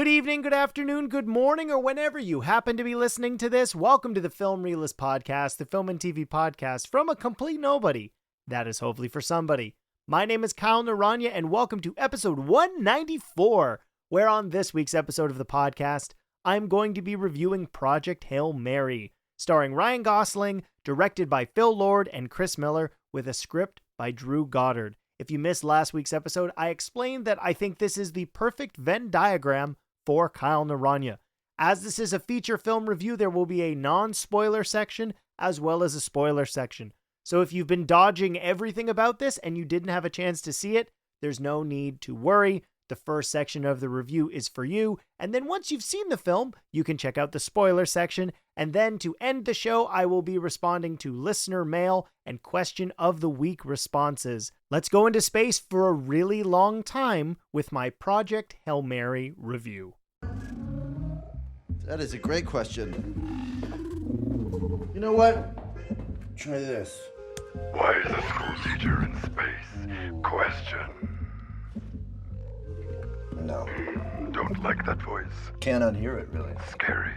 Good evening, good afternoon, good morning, or whenever you happen to be listening to this. Welcome to the Film Realist Podcast, the film and TV podcast from a complete nobody. That is hopefully for somebody. My name is Kyle Naranya, and welcome to episode 194, where on this week's episode of the podcast, I'm going to be reviewing Project Hail Mary, starring Ryan Gosling, directed by Phil Lord and Chris Miller, with a script by Drew Goddard. If you missed last week's episode, I explained that I think this is the perfect Venn diagram for Kyle Naranya. As this is a feature film review, there will be a non-spoiler section as well as a spoiler section. So if you've been dodging everything about this and you didn't have a chance to see it, there's no need to worry. The first section of the review is for you, and then once you've seen the film, you can check out the spoiler section, and then to end the show, I will be responding to listener mail and question of the week responses. Let's go into space for a really long time with my Project Hail Mary review. That is a great question. You know what? Try this. Why is a school teacher in space? Question. No. Don't like that voice. Can't unhear it, really. Scary.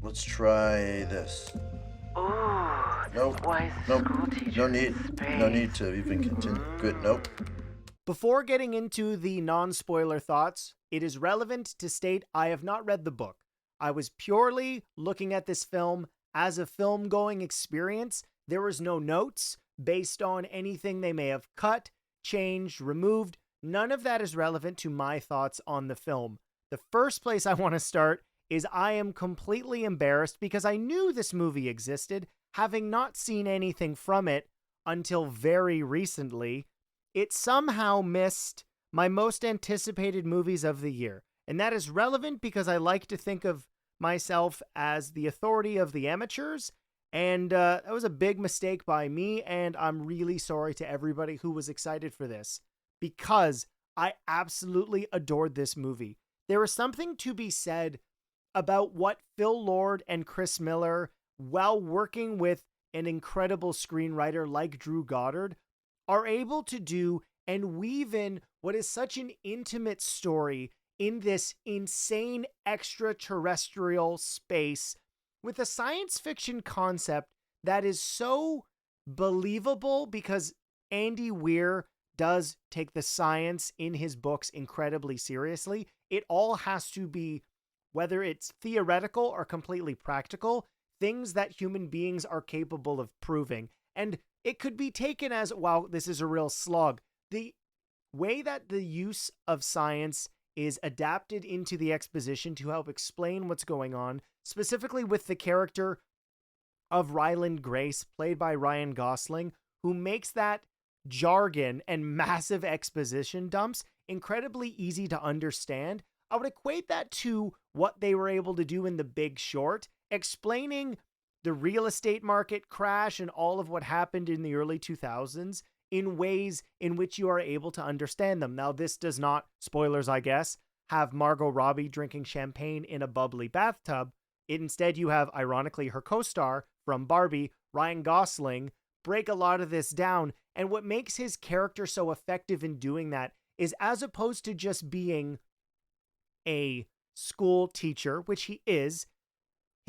Let's try this. Ooh, Nope. why is Nope. school teacher No in need. space? No need to even continue. Good. Nope. Before getting into the non-spoiler thoughts, it is relevant to state I have not read the book. I was purely looking at this film as a film-going experience. There was no notes based on anything they may have cut, changed, removed. None of that is relevant to my thoughts on the film. The first place I want to start is I am completely embarrassed because I knew this movie existed, having not seen anything from it until very recently. It somehow missed my most anticipated movies of the year. And that is relevant because I like to think of myself as the authority of the amateurs. And that was a big mistake by me, and I'm really sorry to everybody who was excited for this, because I absolutely adored this movie. There is something to be said about what Phil Lord and Chris Miller, while working with an incredible screenwriter like Drew Goddard, are able to do and weave in what is such an intimate story in this insane extraterrestrial space with a science fiction concept that is so believable because Andy Weir does take the science in his books incredibly seriously. It all has to be, whether it's theoretical or completely practical, things that human beings are capable of proving. And it could be taken as, wow, this is a real slog. The way that the use of science is adapted into the exposition to help explain what's going on, specifically with the character of Ryland Grace, played by Ryan Gosling, who makes that jargon and massive exposition dumps incredibly easy to understand. I would equate that to what they were able to do in The Big Short, explaining the real estate market crash and all of what happened in the early 2000s in ways in which you are able to understand them. Now, this does not, spoilers I guess, have Margot Robbie drinking champagne in a bubbly bathtub. Instead, you have, ironically, her co-star from Barbie, Ryan Gosling, break a lot of this down. And what makes his character so effective in doing that is, as opposed to just being a school teacher, which he is,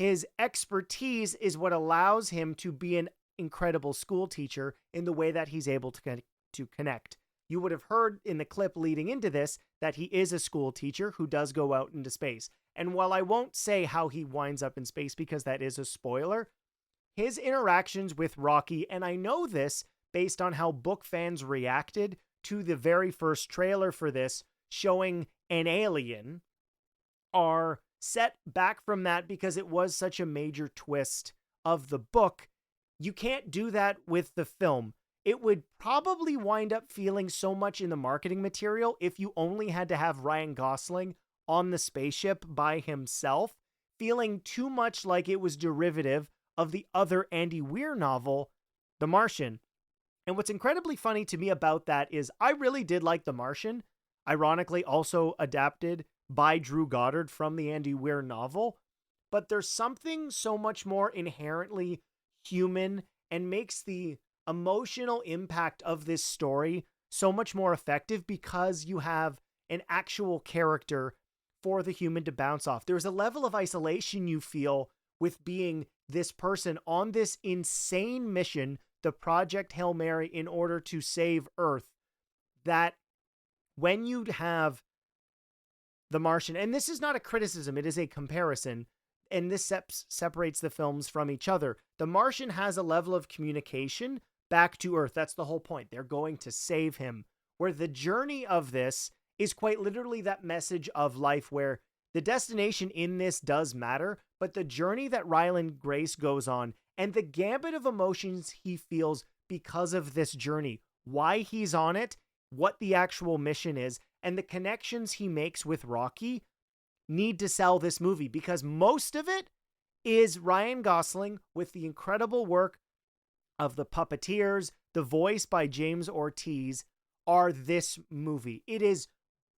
his expertise is what allows him to be an incredible school teacher in the way that he's able to connect. You would have heard in the clip leading into this that he is a school teacher who does go out into space. And while I won't say how he winds up in space because that is a spoiler, his interactions with Rocky, and I know this based on how book fans reacted to the very first trailer for this showing an alien, are set back from that because it was such a major twist of the book. You can't do that with the film. It would probably wind up feeling so much in the marketing material if you only had to have Ryan Gosling on the spaceship by himself, feeling too much like it was derivative of the other Andy Weir novel, The Martian. And what's incredibly funny to me about that is I really did like The Martian, ironically also adapted by Drew Goddard from the Andy Weir novel, but there's something so much more inherently human and makes the emotional impact of this story so much more effective because you have an actual character for the human to bounce off. There's a level of isolation you feel with being this person on this insane mission, the Project Hail Mary, in order to save Earth, that when you have The Martian, and this is not a criticism, it is a comparison, and this separates the films from each other. The Martian has a level of communication back to Earth. That's the whole point. They're going to save him. Where the journey of this is quite literally that message of life, where the destination in this does matter, but the journey that Ryland Grace goes on and the gambit of emotions he feels because of this journey, why he's on it, what the actual mission is, and the connections he makes with Rocky need to sell this movie, because most of it is Ryan Gosling with the incredible work of the puppeteers, the voice by James Ortiz, are this movie. It is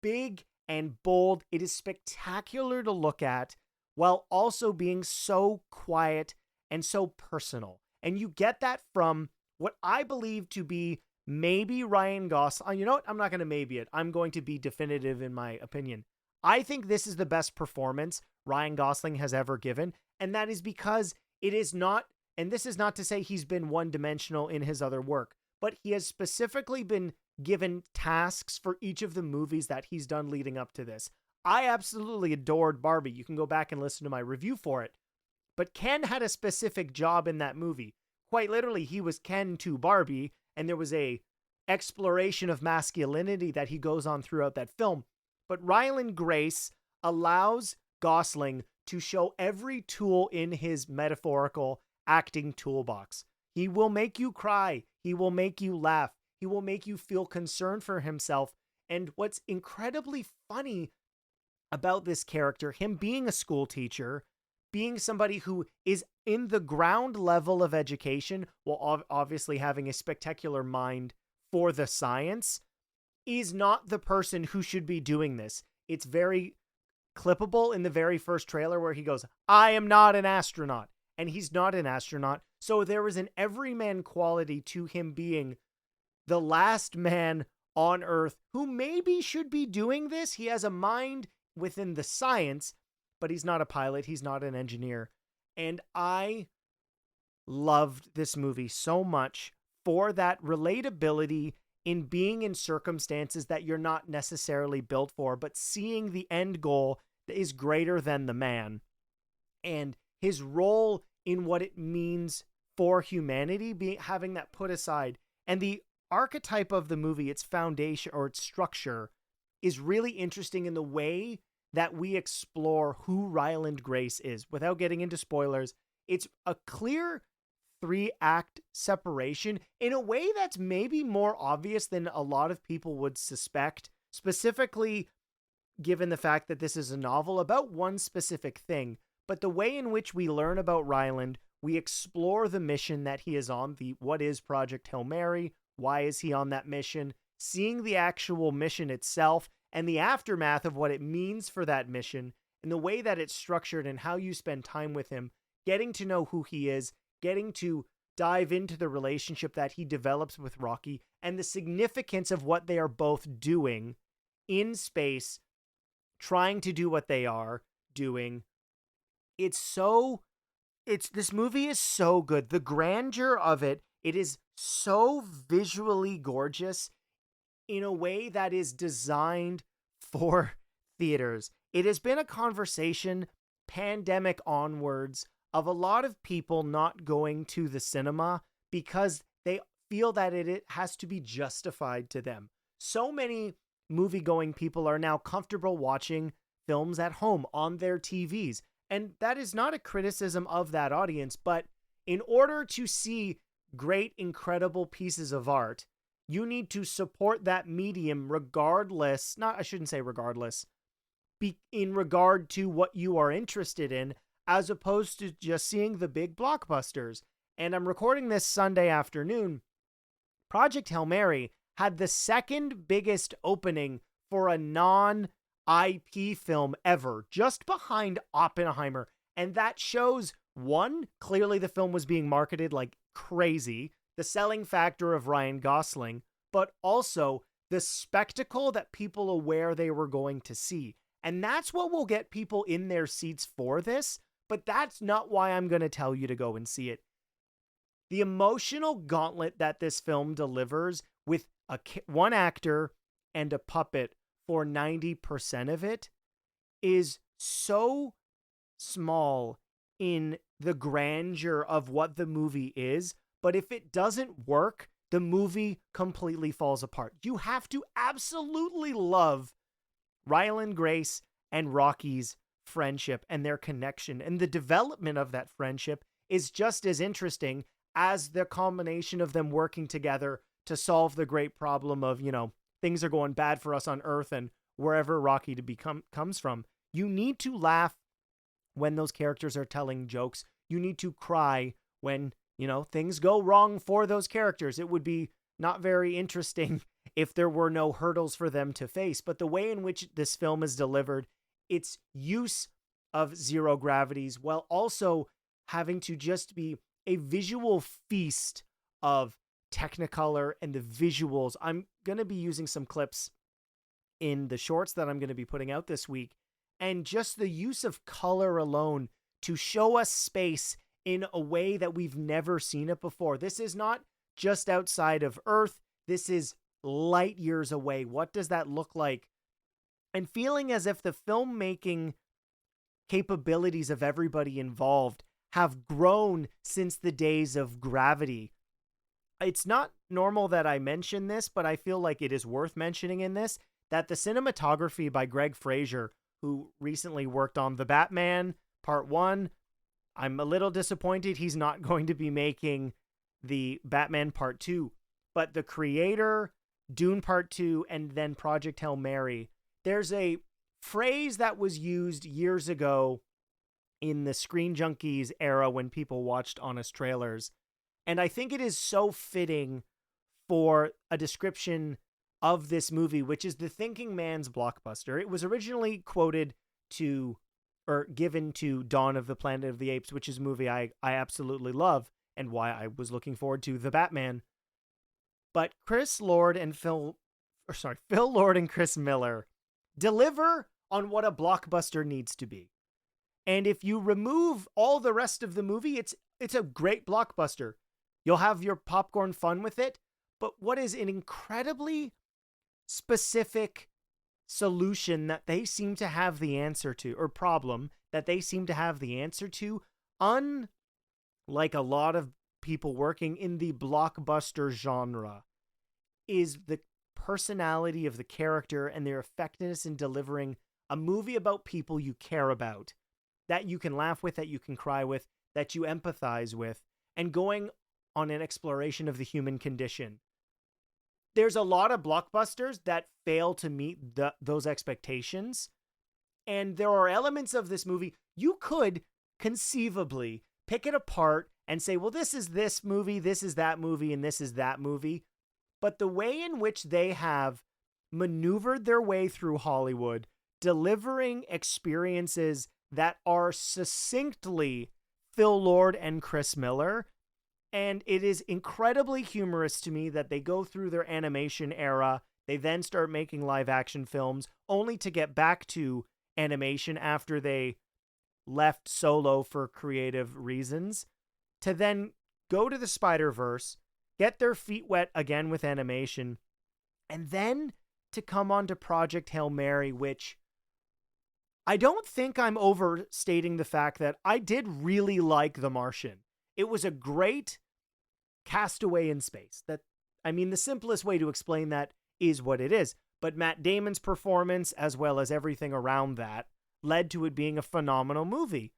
big and bold. It is spectacular to look at, while also being so quiet and so personal. And you get that from what I believe to be maybe Ryan Gosling. You know what? I'm not going to maybe it. I'm going to be definitive in my opinion. I think this is the best performance Ryan Gosling has ever given. And that is because it is not, and this is not to say he's been one-dimensional in his other work, but he has specifically been given tasks for each of the movies that he's done leading up to this. I absolutely adored Barbie. You can go back and listen to my review for it. But Ken had a specific job in that movie. Quite literally, he was Ken to Barbie, and there was a exploration of masculinity that he goes on throughout that film. But Ryland Grace allows Gosling to show every tool in his metaphorical acting toolbox. He will make you cry. He will make you laugh. He will make you feel concern for himself. And what's incredibly funny about this character, him being a school teacher, being somebody who is in the ground level of education, while obviously having a spectacular mind for the science, is not the person who should be doing this. It's very clippable in the very first trailer where he goes, "I am not an astronaut." And he's not an astronaut. So there is an everyman quality to him being the last man on Earth who maybe should be doing this. He has a mind within the science, but he's not a pilot. He's not an engineer. And I loved this movie so much for that relatability in being in circumstances that you're not necessarily built for, but seeing the end goal that is greater than the man, and his role in what it means for humanity, having that put aside. And the archetype of the movie, its foundation or its structure, is really interesting in the way that we explore who Ryland Grace is. Without getting into spoilers, it's a clear 3-act separation in a way that's maybe more obvious than a lot of people would suspect, specifically given the fact that this is a novel about one specific thing. But the way in which we learn about Ryland, we explore the mission that he is on, what is Project Hail Mary, why is he on that mission, seeing the actual mission itself and the aftermath of what it means for that mission, and the way that it's structured and how you spend time with him, getting to know who he is, getting to dive into the relationship that he develops with Rocky, and the significance of what they are both doing in space, trying to do what they are doing. This movie is so good. The grandeur of it is so visually gorgeous in a way that is designed for theaters. It has been a conversation, pandemic onwards, of a lot of people not going to the cinema because they feel that it has to be justified to them. So many movie-going people are now comfortable watching films at home on their TVs. And that is not a criticism of that audience, but in order to see great, incredible pieces of art, you need to support that medium regardless, I shouldn't say regardless, in regard to what you are interested in, as opposed to just seeing the big blockbusters. And I'm recording this Sunday afternoon. Project Hail Mary had the second biggest opening for a non-IP film ever, just behind Oppenheimer. And that shows, one, clearly the film was being marketed like crazy, the selling factor of Ryan Gosling, but also the spectacle that people were aware they were going to see. And that's what will get people in their seats for this, but that's not why I'm going to tell you to go and see it. The emotional gauntlet that this film delivers with one actor and a puppet for 90% of it is so small in the grandeur of what the movie is, but if it doesn't work, the movie completely falls apart. You have to absolutely love Ryland Grace and Rocky's friendship and their connection, and the development of that friendship is just as interesting as the combination of them working together to solve the great problem of, things are going bad for us on Earth and wherever Rocky comes from. You need to laugh when those characters are telling jokes. You need to cry when, things go wrong for those characters. It would be not very interesting if there were no hurdles for them to face. But the way in which this film is delivered, its use of zero gravities, while also having to just be a visual feast of Technicolor and the visuals. I'm going to be using some clips in the shorts that I'm going to be putting out this week. And just the use of color alone to show us space in a way that we've never seen it before. This is not just outside of Earth. This is light years away. What does that look like? And feeling as if the filmmaking capabilities of everybody involved have grown since the days of Gravity. It's not normal that I mention this, but I feel like it is worth mentioning in this, that the cinematography by Greg Fraser, who recently worked on The Batman Part 1, I'm a little disappointed he's not going to be making the Batman Part 2, but the creator, Dune Part 2, and then Project Hail Mary, there's a phrase that was used years ago in the Screen Junkies era when people watched honest trailers. And I think it is so fitting for a description of this movie, which is the thinking man's blockbuster. It was originally quoted to, or given to Dawn of the Planet of the Apes, which is a movie I absolutely love and why I was looking forward to The Batman. But Phil Lord and Chris Miller deliver on what a blockbuster needs to be. And if you remove all the rest of the movie, it's a great blockbuster. You'll have your popcorn fun with it. But what is an incredibly specific solution that they seem to have the answer to, or problem that they seem to have the answer to, unlike a lot of people working in the blockbuster genre, is the personality of the character and their effectiveness in delivering a movie about people you care about, that you can laugh with, that you can cry with, that you empathize with, and going on an exploration of the human condition. There's a lot of blockbusters that fail to meet those expectations, and there are elements of this movie you could conceivably pick it apart and say, well, this is this movie, this is that movie, and this is that movie. But the way in which they have maneuvered their way through Hollywood, delivering experiences that are succinctly Phil Lord and Chris Miller, and it is incredibly humorous to me that they go through their animation era, they then start making live action films, only to get back to animation after they left solo for creative reasons, to then go to the Spider-Verse, get their feet wet again with animation, and then to come on to Project Hail Mary, which I don't think I'm overstating the fact that I did really like The Martian. It was a great castaway in space. The simplest way to explain that is what it is. But Matt Damon's performance, as well as everything around that, led to it being a phenomenal movie.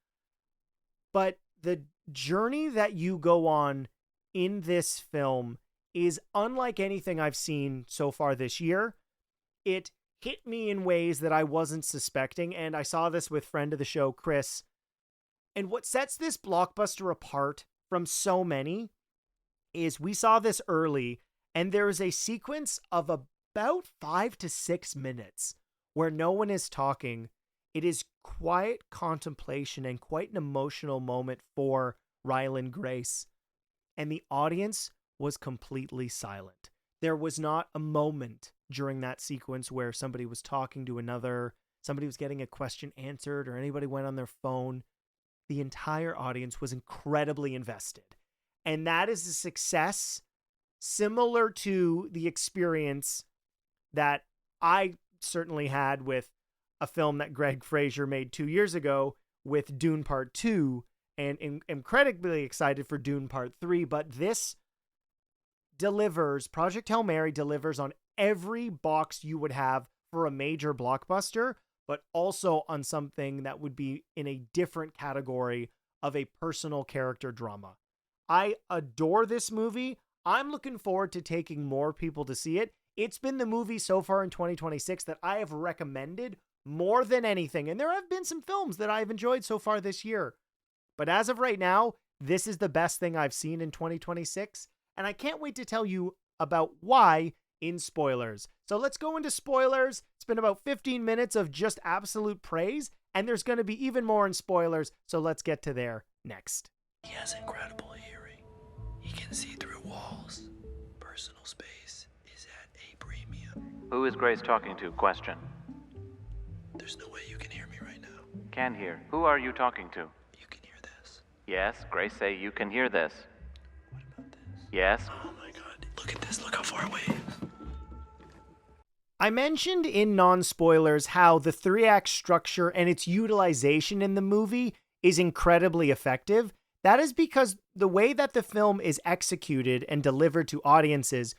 But the journey that you go on in this film is unlike anything I've seen so far this year. It hit me in ways that I wasn't suspecting, and I saw this with friend of the show, Chris. And what sets this blockbuster apart from so many is we saw this early, and there is a sequence of about 5 to 6 minutes where no one is talking. It is quiet contemplation and quite an emotional moment for Ryland Grace. And the audience was completely silent. There was not a moment during that sequence where somebody was talking to another, somebody was getting a question answered or anybody went on their phone, the entire audience was incredibly invested. And that is a success similar to the experience that I certainly had with a film that Greg Fraser made 2 years ago with Dune Part 2, and am incredibly excited for Dune Part 3. But this delivers, Project Hail Mary delivers on every box you would have for a major blockbuster, but also on something that would be in a different category of a personal character drama. I adore this movie. I'm looking forward to taking more people to see it. It's been the movie so far in 2026 that I have recommended more than anything. And there have been some films that I've enjoyed so far this year. But as of right now, this is the best thing I've seen in 2026. And I can't wait to tell you about why in spoilers. So let's go into spoilers. It's been about 15 minutes of just absolute praise, and there's going to be even more in spoilers. So let's get to there next. He has incredible hearing. He can see through walls. Personal space is at a premium. Who is Grace talking to? Question. There's no way you can hear me right now. Can hear. Who are you talking to? You can hear this. Yes, Grace say you can hear this. What about this? Yes. Oh my god. Look at this. Look how far away it is. I mentioned in non-spoilers how the 3-act structure and its utilization in the movie is incredibly effective. That is because the way that the film is executed and delivered to audiences,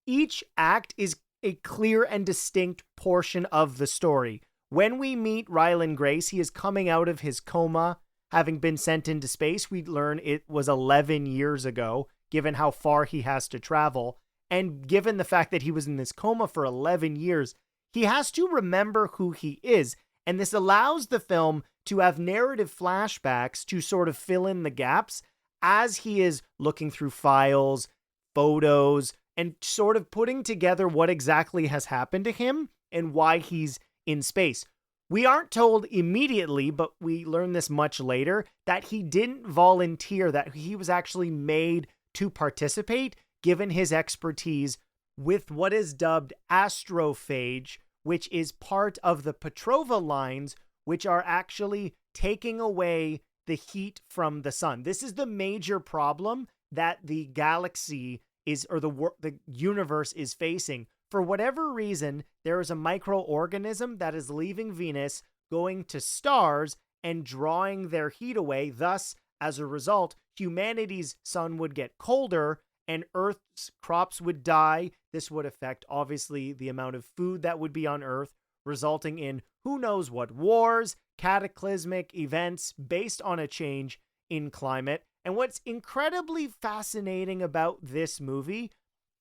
each act is a clear and distinct portion of the story. When we meet Ryland Grace, he is coming out of his coma, having been sent into space. We learn it was 11 years ago, given how far he has to travel. And given the fact that he was in this coma for 11 years, he has to remember who he is. And this allows the film to have narrative flashbacks to sort of fill in the gaps as he is looking through files, photos, and sort of putting together what exactly has happened to him and why he's in space. We aren't told immediately, but we learn this much later, that he didn't volunteer, that he was actually made to participate, given his expertise with what is dubbed astrophage, which is part of the Petrova lines, which are actually taking away the heat from the sun. This is the major problem that the galaxy is, or the universe is facing. For whatever reason, there is a microorganism that is leaving Venus, going to stars, and drawing their heat away. Thus, as a result, humanity's sun would get colder, and Earth's crops would die. This would affect, obviously, the amount of food that would be on Earth, resulting in who knows what wars, cataclysmic events based on a change in climate. And what's incredibly fascinating about this movie,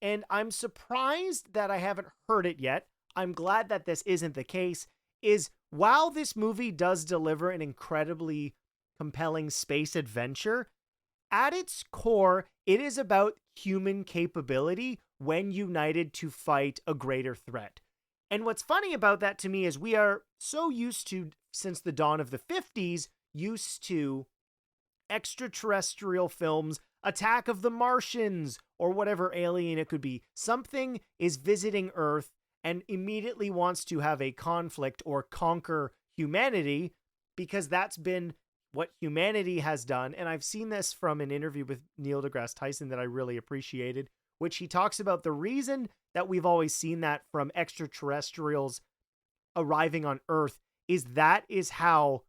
and I'm surprised that I haven't heard it yet, I'm glad that this isn't the case, is while this movie does deliver an incredibly compelling space adventure, at its core, it is about human capability when united to fight a greater threat. And what's funny about that to me is we are so used to, since the dawn of the 50s, used to extraterrestrial films, Attack of the Martians, or whatever alien it could be. Something is visiting Earth and immediately wants to have a conflict or conquer humanity, because that's been what humanity has done. And I've seen this from an interview with Neil deGrasse Tyson that I really appreciated, which he talks about the reason that we've always seen that from extraterrestrials arriving on Earth is how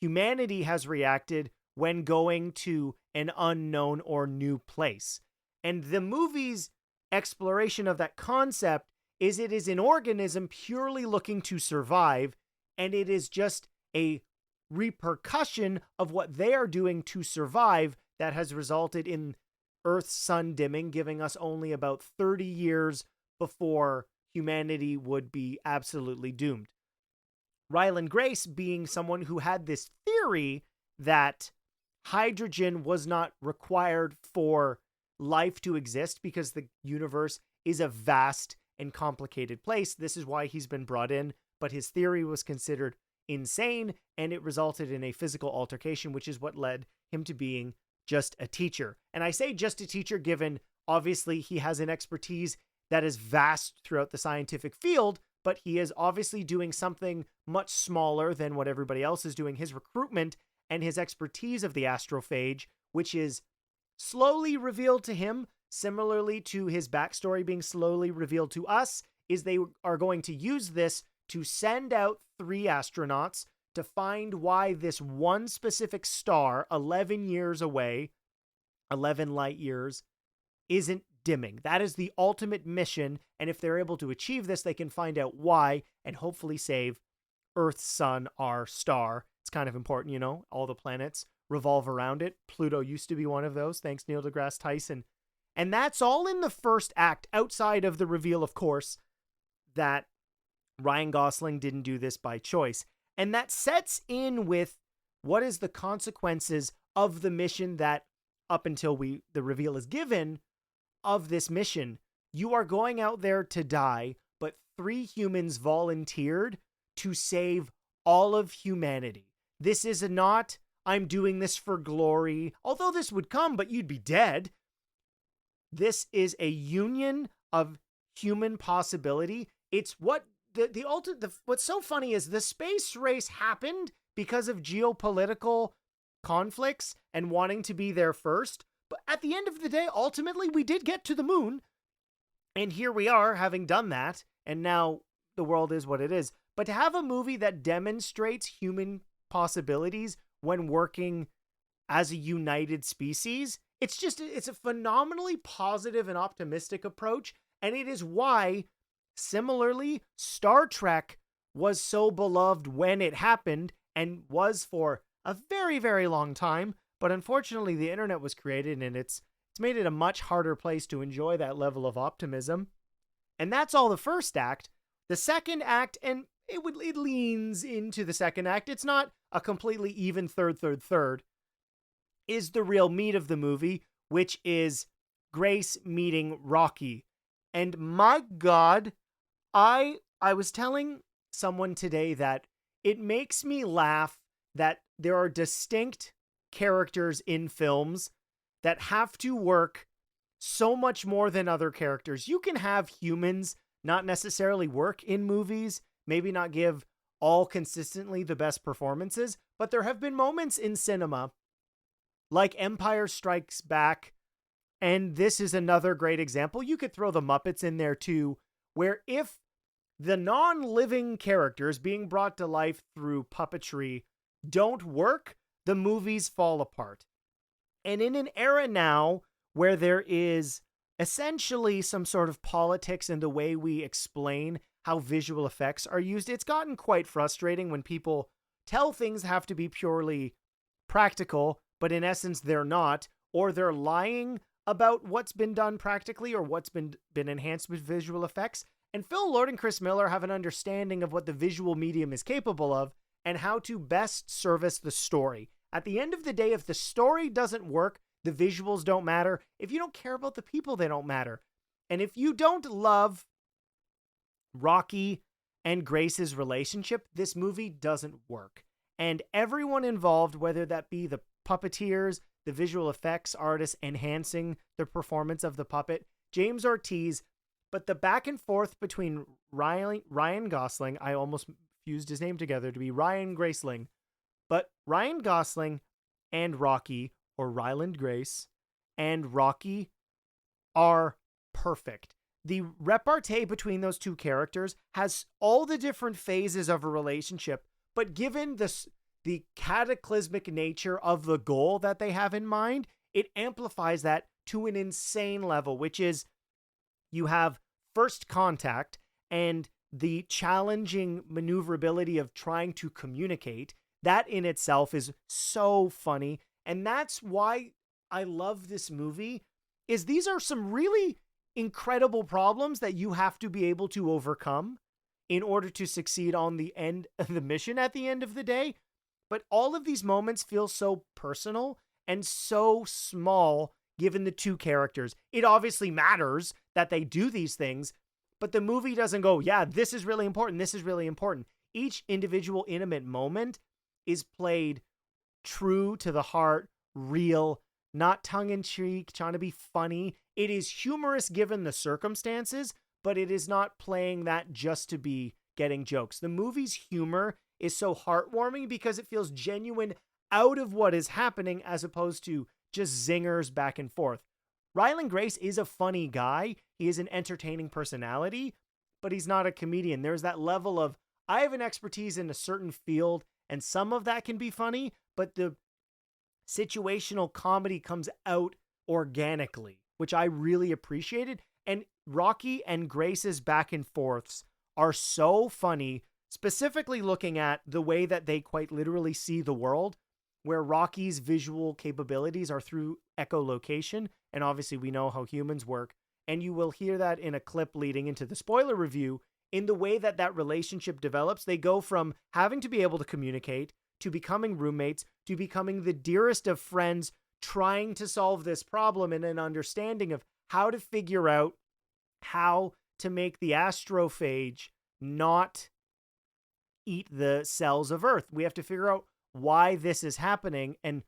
humanity has reacted when going to an unknown or new place. And the movie's exploration of that concept is it is an organism purely looking to survive, and it is just a repercussion of what they are doing to survive that has resulted in Earth's sun dimming, giving us only about 30 years before humanity would be absolutely doomed. Ryland Grace being someone who had this theory that hydrogen was not required for life to exist because the universe is a vast and complicated place. This is why he's been brought in, but his theory was considered insane, and it resulted in a physical altercation, which is what led him to being just a teacher. And I say just a teacher given, obviously, he has an expertise that is vast throughout the scientific field, but he is obviously doing something much smaller than what everybody else is doing. His recruitment and his expertise of the astrophage, which is slowly revealed to him, similarly to his backstory being slowly revealed to us, is they are going to use this to send out 3 astronauts to find why this one specific star, 11 years away, 11 light years, isn't dimming. That is the ultimate mission, and if they're able to achieve this, they can find out why and hopefully save Earth's sun, our star. It's kind of important, you know, all the planets revolve around it. Pluto used to be one of those, thanks Neil deGrasse Tyson. And that's all in the first act, outside of the reveal, of course, that Ryan Gosling didn't do this by choice. And that sets in with what is the consequences of the mission that, up until the reveal is given, of this mission. You are going out there to die, but 3 humans volunteered to save all of humanity. This is not, I'm doing this for glory, although this would come, but you'd be dead. This is a union of human possibility. It's what what's so funny is the space race happened because of geopolitical conflicts and wanting to be there first. But at the end of the day, ultimately, we did get to the moon. And here we are, having done that. And now the world is what it is. But to have a movie that demonstrates human possibilities when working as a united species, it's a phenomenally positive and optimistic approach. And it is why, similarly, Star Trek was so beloved when it happened and was for a very, very long time. But unfortunately, the internet was created, and it's made it a much harder place to enjoy that level of optimism. And that's all the first act. The second act, and it leans into the second act. It's not a completely even third, is the real meat of the movie, which is Grace meeting Rocky. And my God, I was telling someone today that it makes me laugh that there are distinct characters in films that have to work so much more than other characters. You can have humans not necessarily work in movies, maybe not give all consistently the best performances, but there have been moments in cinema like Empire Strikes Back, and this is another great example. You could throw the Muppets in there too, where if the non-living characters being brought to life through puppetry don't work, the movies fall apart. And in an era now where there is essentially some sort of politics in the way we explain how visual effects are used, it's gotten quite frustrating when people tell things have to be purely practical, but in essence they're not, or they're lying about what's been done practically or what's been enhanced with visual effects. And Phil Lord and Chris Miller have an understanding of what the visual medium is capable of and how to best service the story. At the end of the day, if the story doesn't work, the visuals don't matter. If you don't care about the people, they don't matter. And if you don't love Rocky and Grace's relationship, this movie doesn't work. And everyone involved, whether that be the puppeteers, the visual effects artists enhancing the performance of the puppet, James Ortiz, but the back and forth between Ryan Gosling, I almost fused his name together to be Ryan Graceling, but Ryan Gosling and Rocky, or Ryland Grace, and Rocky are perfect. The repartee between those two characters has all the different phases of a relationship, but given the cataclysmic nature of the goal that they have in mind, it amplifies that to an insane level, which is you have first contact and the challenging maneuverability of trying to communicate. That in itself is so funny. And that's why I love this movie, is these are some really incredible problems that you have to be able to overcome in order to succeed on the end of the mission at the end of the day. But all of these moments feel so personal and so small given the two characters. It obviously matters that they do these things, but the movie doesn't go, yeah, this is really important, this is really important. Each individual intimate moment is played true to the heart, real, not tongue-in-cheek, trying to be funny. It is humorous given the circumstances, but it is not playing that just to be getting jokes. The movie's humor is so heartwarming because it feels genuine out of what is happening as opposed to just zingers back and forth. Ryland Grace is a funny guy. He is an entertaining personality, but he's not a comedian. There's that level of, I have an expertise in a certain field, and some of that can be funny, but the situational comedy comes out organically, which I really appreciated. And Rocky and Grace's back and forths are so funny, specifically looking at the way that they quite literally see the world, where Rocky's visual capabilities are through echolocation. And obviously we know how humans work. And you will hear that in a clip leading into the spoiler review. In the way that that relationship develops, they go from having to be able to communicate to becoming roommates to becoming the dearest of friends, trying to solve this problem and an understanding of how to figure out how to make the astrophage not eat the cells of Earth. We have to figure out why this is happening. And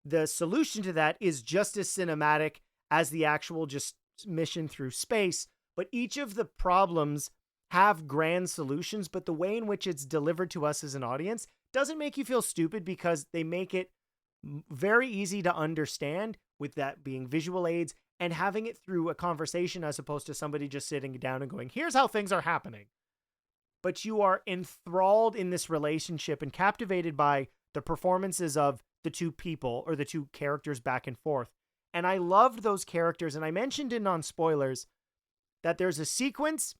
the solution to that is just as cinematic as the actual just mission through space. But each of the problems have grand solutions, but the way in which it's delivered to us as an audience doesn't make you feel stupid because they make it very easy to understand, with that being visual aids and having it through a conversation as opposed to somebody just sitting down and going, here's how things are happening. But you are enthralled in this relationship and captivated by the performances of the two people or the two characters back and forth. And I loved those characters. And I mentioned in non-spoilers that there's a sequence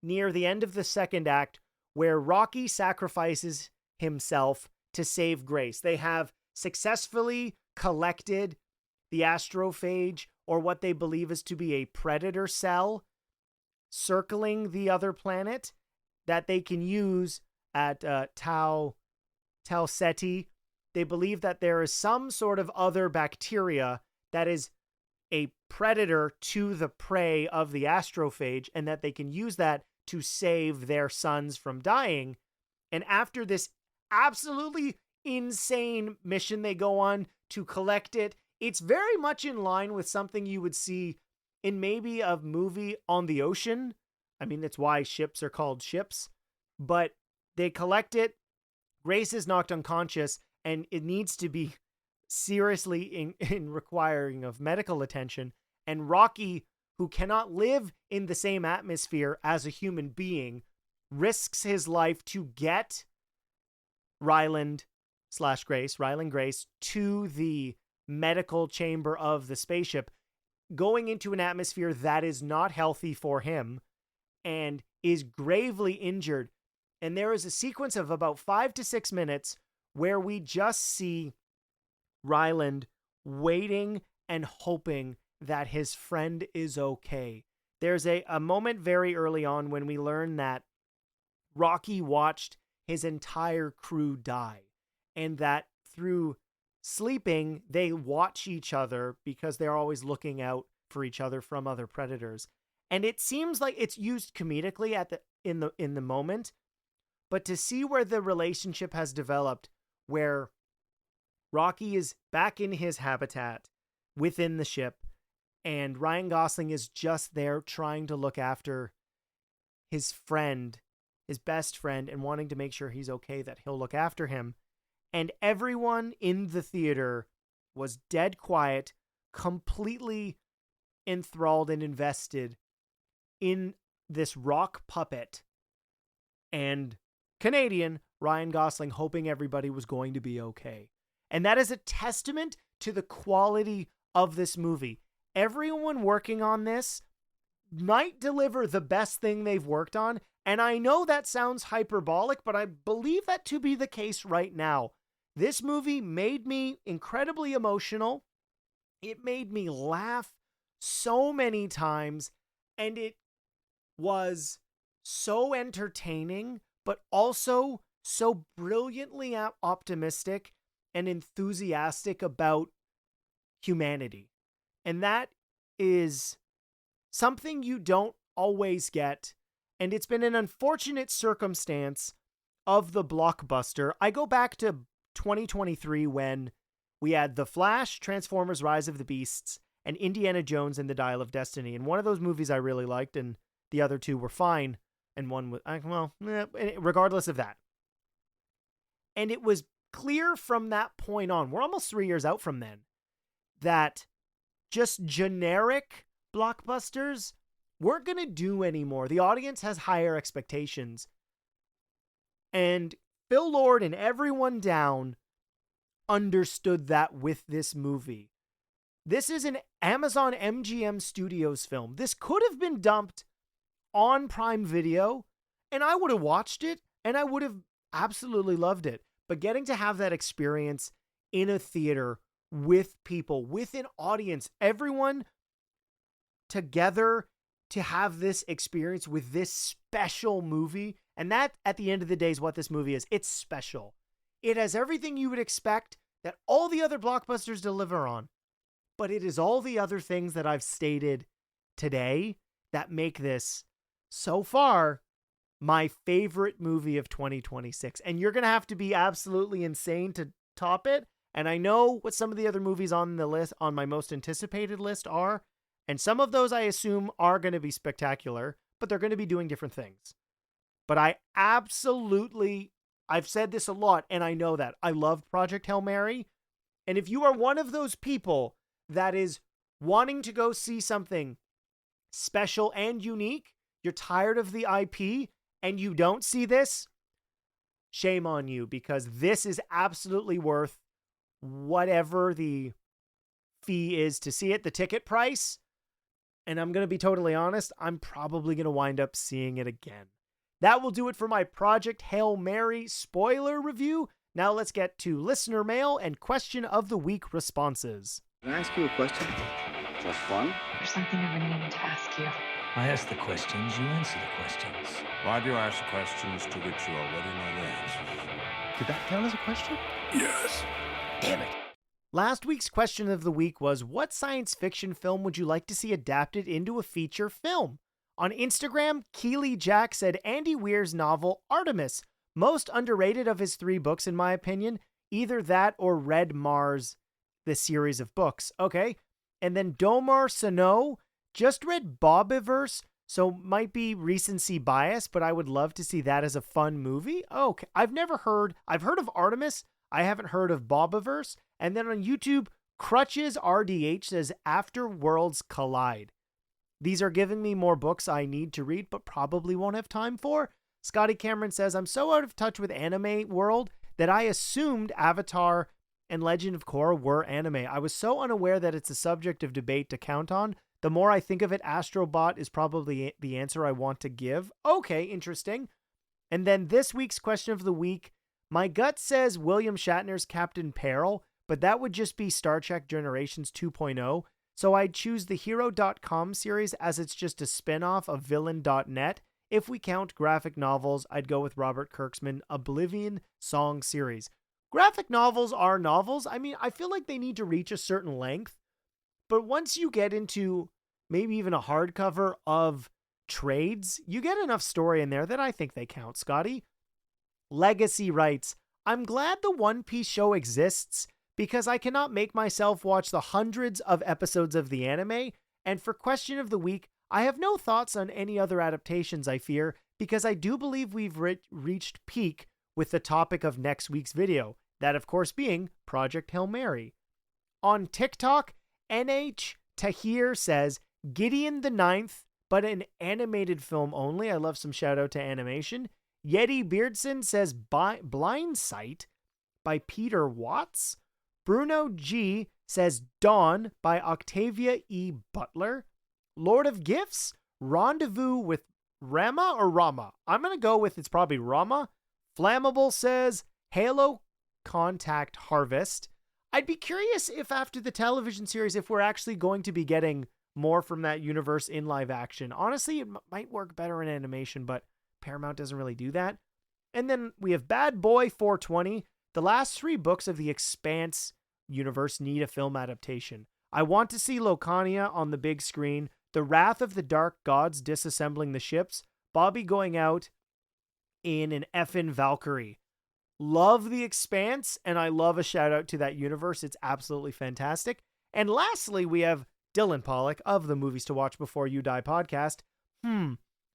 near the end of the second act where Rocky sacrifices himself to save Grace. They have successfully collected the astrophage, or what they believe is to be a predator cell, circling the other planet that they can use at Tau Ceti. They believe that there is some sort of other bacteria that is a predator to the prey of the astrophage, and that they can use that to save their sons from dying. And after this absolutely insane mission they go on to collect it, it's very much in line with something you would see in maybe a movie on the ocean. I mean, that's why ships are called ships. But they collect it, Grace is knocked unconscious, and it needs to be seriously in requiring of medical attention. And Rocky, who cannot live in the same atmosphere as a human being, risks his life to get Ryland Grace to the medical chamber of the spaceship, going into an atmosphere that is not healthy for him and is gravely injured. And there is a sequence of about 5 to 6 minutes where we just see Ryland waiting and hoping that his friend is okay. There's a moment very early on when we learn that Rocky watched his entire crew die, and that through sleeping, they watch each other because they're always looking out for each other from other predators. And it seems like it's used comedically in the moment, but to see where the relationship has developed, where Rocky is back in his habitat within the ship, and Ryan Gosling is just there trying to look after his friend, his best friend, and wanting to make sure he's okay, that he'll look after him. And everyone in the theater was dead quiet, completely enthralled and invested in this rock puppet and Canadian Ryan Gosling hoping everybody was going to be okay. And that is a testament to the quality of this movie. Everyone working on this might deliver the best thing they've worked on. And I know that sounds hyperbolic, but I believe that to be the case right now. This movie made me incredibly emotional. It made me laugh so many times, and it was so entertaining, but also so brilliantly optimistic and enthusiastic about humanity. And that is something you don't always get. And it's been an unfortunate circumstance of the blockbuster. I go back to 2023 when we had The Flash, Transformers Rise of the Beasts, and Indiana Jones and the Dial of Destiny. And one of those movies I really liked, and The other two were fine, and one was, regardless of that. And it was clear from that point on, we're almost 3 years out from then, that just generic blockbusters weren't going to do anymore. The audience has higher expectations. And Phil Lord and everyone down understood that with this movie. This is an Amazon MGM Studios film. This could have been dumped on Prime Video, and I would have watched it, and I would have absolutely loved it. But getting to have that experience in a theater with people, with an audience, everyone together to have this experience with this special movie, and that, at the end of the day, is what this movie is. It's special. It has everything you would expect that all the other blockbusters deliver on, but it is all the other things that I've stated today that make this, so far, my favorite movie of 2026. And you're going to have to be absolutely insane to top it. And I know what some of the other movies on the list, on my most anticipated list, are. And some of those I assume are going to be spectacular, but they're going to be doing different things. But I've said this a lot, and I know that. I love Project Hail Mary. And if you are one of those people that is wanting to go see something special and unique, you're tired of the IP, and you don't see this, shame on you, because this is absolutely worth whatever the fee is to see it, the ticket price. And I'm going to be totally honest, I'm probably going to wind up seeing it again. That will do it for my Project Hail Mary spoiler review. Now let's get to listener mail and question of the week responses. Can I ask you a question? Just one? There's something I've been meaning to ask you. I ask the questions, you answer the questions. Why do you ask questions to which you already know the answers? Did that count as a question? Yes. Damn it. Last week's question of the week was, what science fiction film would you like to see adapted into a feature film? On Instagram, Keely Jack said Andy Weir's novel Artemis, most underrated of his 3 books in my opinion, either that or Red Mars, the series of books. Okay. And then Domar Sano just read Bobiverse, so might be recency bias, but I would love to see that as a fun movie. Okay. I've heard of Artemis. I haven't heard of Bobiverse. And then on YouTube, Crutches RDH says After Worlds Collide. These are giving me more books I need to read, but probably won't have time for. Scotty Cameron says, I'm so out of touch with anime world that I assumed Avatar and Legend of Korra were anime. I was so unaware that it's a subject of debate to count on. The more I think of it, Astrobot is probably the answer I want to give. Okay, interesting. And then this week's question of the week, my gut says William Shatner's Captain Peril, but that would just be Star Trek Generations 2.0. So I'd choose the Hero.com series as it's just a spin-off of Villain.net. If we count graphic novels, I'd go with Robert Kirkman's Oblivion Song series. Graphic novels are novels. I mean, I feel like they need to reach a certain length. But once you get into maybe even a hardcover of trades, you get enough story in there that I think they count, Scotty. Legacy writes, I'm glad the One Piece show exists because I cannot make myself watch the hundreds of episodes of the anime. And for question of the week, I have no thoughts on any other adaptations, I fear, because I do believe we've reached peak with the topic of next week's video. That, of course, being Project Hail Mary. On TikTok, NH Tahir says, Gideon the Ninth, but an animated film only. I love some shout out to animation. Yeti Beardson says, Blind Sight by Peter Watts. Bruno G says, Dawn by Octavia E. Butler. Lord of Gifts, Rendezvous with Rama or Rama? I'm going to go with it's probably Rama. Flammable says, Halo Contact Harvest. I'd be curious if after the television series, if we're actually going to be getting more from that universe in live action. Honestly, it might work better in animation, but Paramount doesn't really do that. And then we have Bad Boy 420. The last 3 books of the Expanse universe need a film adaptation. I want to see Locania on the big screen, the Wrath of the Dark Gods disassembling the ships, Bobby going out in an effin' Valkyrie. Love The Expanse, and I love a shout out to that universe. It's absolutely fantastic. And lastly, we have Dylan Pollock of the Movies to Watch Before You Die podcast.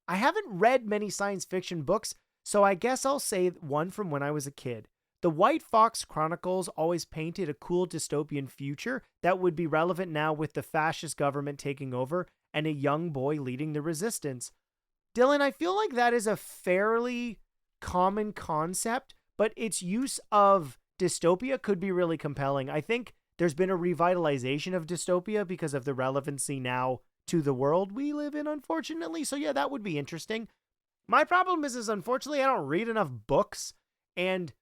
I haven't read many science fiction books, so I guess I'll say one from when I was a kid. The White Fox Chronicles always painted a cool dystopian future that would be relevant now with the fascist government taking over and a young boy leading the resistance. Dylan, I feel like that is a fairly common concept, but its use of dystopia could be really compelling. I think there's been a revitalization of dystopia because of the relevancy now to the world we live in, unfortunately. So yeah, that would be interesting. My problem is unfortunately, I don't read enough books, and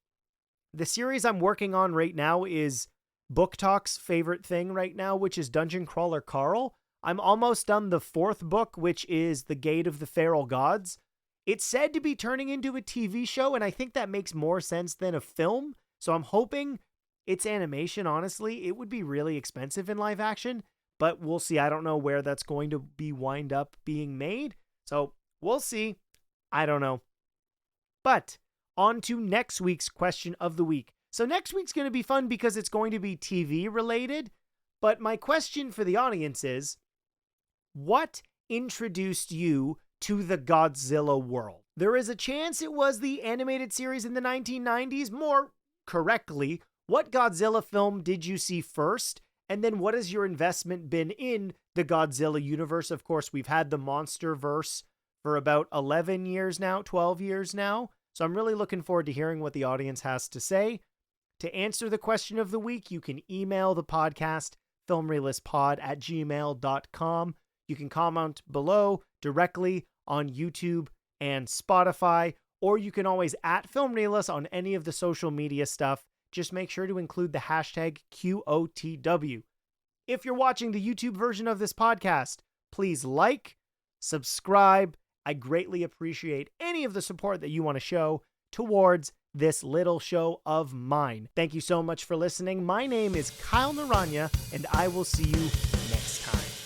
the series I'm working on right now is Book Talk's favorite thing right now, which is Dungeon Crawler Carl. I'm almost done the 4th book, which is The Gate of the Feral Gods. It's said to be turning into a TV show, and I think that makes more sense than a film. So I'm hoping it's animation, honestly. It would be really expensive in live action, but we'll see. I don't know where that's going to be wind up being made. So we'll see. I don't know. But on to next week's question of the week. So next week's going to be fun because it's going to be TV related. But my question for the audience is, what introduced you to the Godzilla world? There is a chance it was the animated series in the 1990s. More correctly, what Godzilla film did you see first? And then what has your investment been in the Godzilla universe? Of course, we've had the MonsterVerse for about 11 years now, 12 years now. So I'm really looking forward to hearing what the audience has to say. To answer the question of the week, you can email the podcast, filmreelistspod@gmail.com. You can comment below directly on YouTube and Spotify, or you can always @FilmReelist on any of the social media stuff. Just make sure to include the hashtag QOTW. If you're watching the YouTube version of this podcast, please like, subscribe. I greatly appreciate any of the support that you want to show towards this little show of mine. Thank you so much for listening. My name is Kyle Naranya, and I will see you next time.